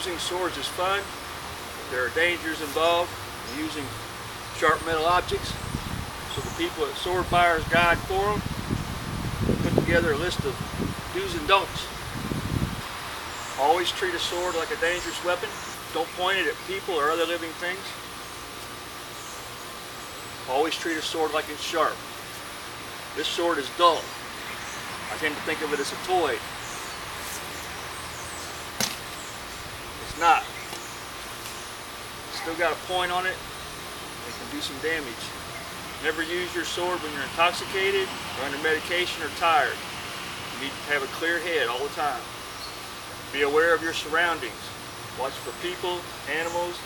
Using swords is fun. There are dangers involved in using sharp metal objects. So the people at Sword Buyer's Guide Forum put together a list of do's and don'ts. Always treat a sword like a dangerous weapon. Don't point it at people or other living things. Always treat a sword like it's sharp. This sword is dull. I tend to think of it as a toy. It's not. It's still got a point on it. It can do some damage. Never use your sword when you're intoxicated, or under medication, or tired. You need to have a clear head all the time. Be aware of your surroundings. Watch for people, animals,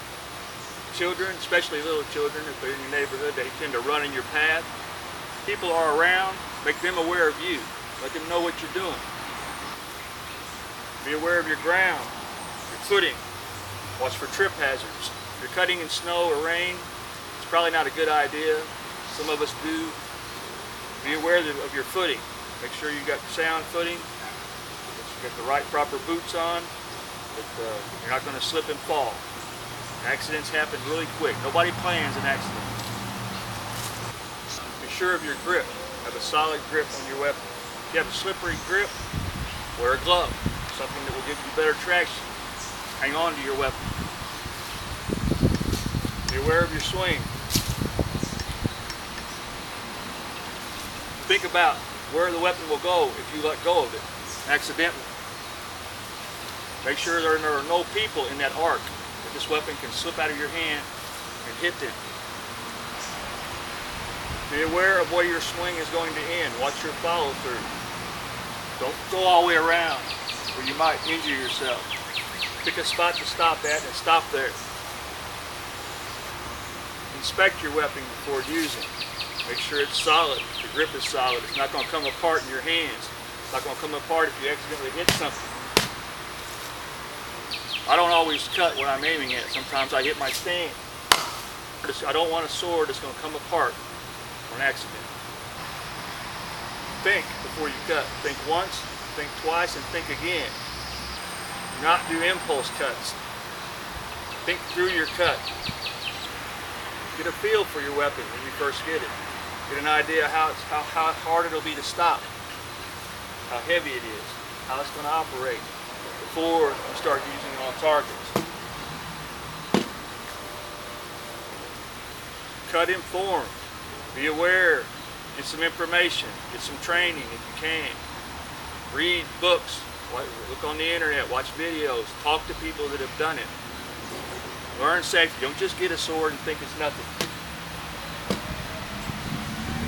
children, especially little children. If they're in your neighborhood, they tend to run in your path. People are around. Make them aware of you. Let them know what you're doing. Be aware of your ground, your footing. Watch for trip hazards. If you're cutting in snow or rain, it's probably not a good idea. Some of us do. Be aware of your footing. Make sure you got sound footing. You got the right proper boots on. That you're not going to slip and fall. Accidents happen really quick. Nobody plans an accident. Be sure of your grip. Have a solid grip on your weapon. If you have a slippery grip, wear a glove. Something that will give you better traction. Hang on to your weapon. Be aware of your swing. Think about where the weapon will go if you let go of it accidentally. Make sure there are no people in that arc that this weapon can slip out of your hand and hit them. Be aware of where your swing is going to end. Watch your follow through. Don't go all the way around where you might injure yourself. Pick a spot to stop at and stop there. Inspect your weapon before using. Make sure it's solid. The grip is solid. It's not going to come apart in your hands. It's not going to come apart if you accidentally hit something. I don't always cut what I'm aiming at. Sometimes I hit my stand. I don't want a sword that's going to come apart on accident. Think before you cut. Think once, think twice, and think again. Do not do impulse cuts. Think through your cut. Get a feel for your weapon when you first get it. Get an idea how hard it'll be to stop, how heavy it is, how it's going to operate before you start using it on targets. Cut informed. Be aware. Get some information. Get some training if you can. Read books. Look on the internet. Watch videos. Talk to people that have done it. Learn safety. Don't just get a sword and think it's nothing.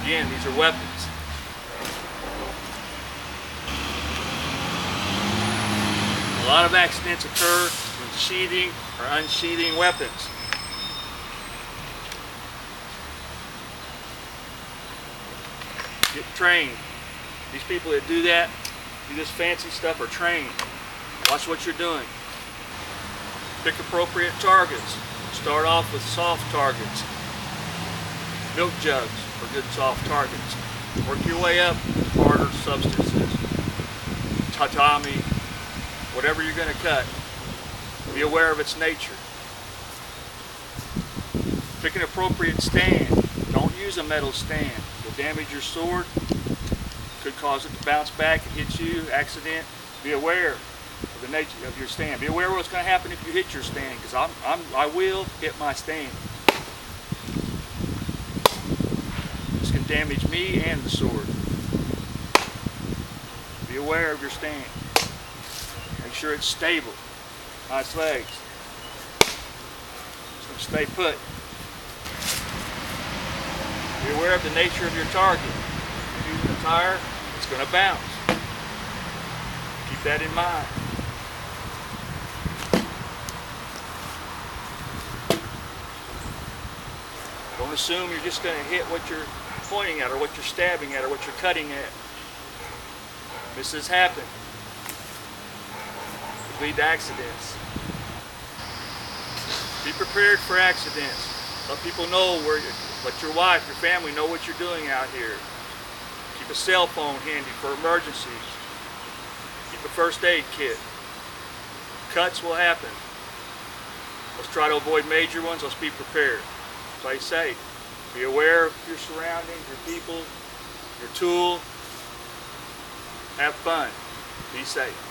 Again, these are weapons. A lot of accidents occur when sheathing or unsheathing weapons. Get trained. These people that do that, do this fancy stuff, are trained. Watch what you're doing. Pick appropriate targets. Start off with soft targets. Milk jugs are good soft targets. Work your way up to harder substances. Tatami, whatever you're going to cut. Be aware of its nature. Pick an appropriate stand. Don't use a metal stand. It'll damage your sword. Could cause it to bounce back and hit you, accident. Be aware of the nature of your stand. Be aware of what's going to happen if you hit your stand, because I will hit my stand. This can damage me and the sword. Be aware of your stand. Make sure it's stable on its legs. It's going to stay put. Be aware of the nature of your target. If you're using a tire, it's going to bounce. Keep that in mind. Don't assume you're just going to hit what you're pointing at or what you're stabbing at or what you're cutting at. This has happened. It could lead to accidents. Be prepared for accidents. Let people know let your wife, your family know what you're doing out here. Keep a cell phone handy for emergencies. Keep a first aid kit. Cuts will happen. Let's try to avoid major ones. Let's be prepared. Play safe. Be aware of your surroundings, your people, your tool. Have fun. Be safe.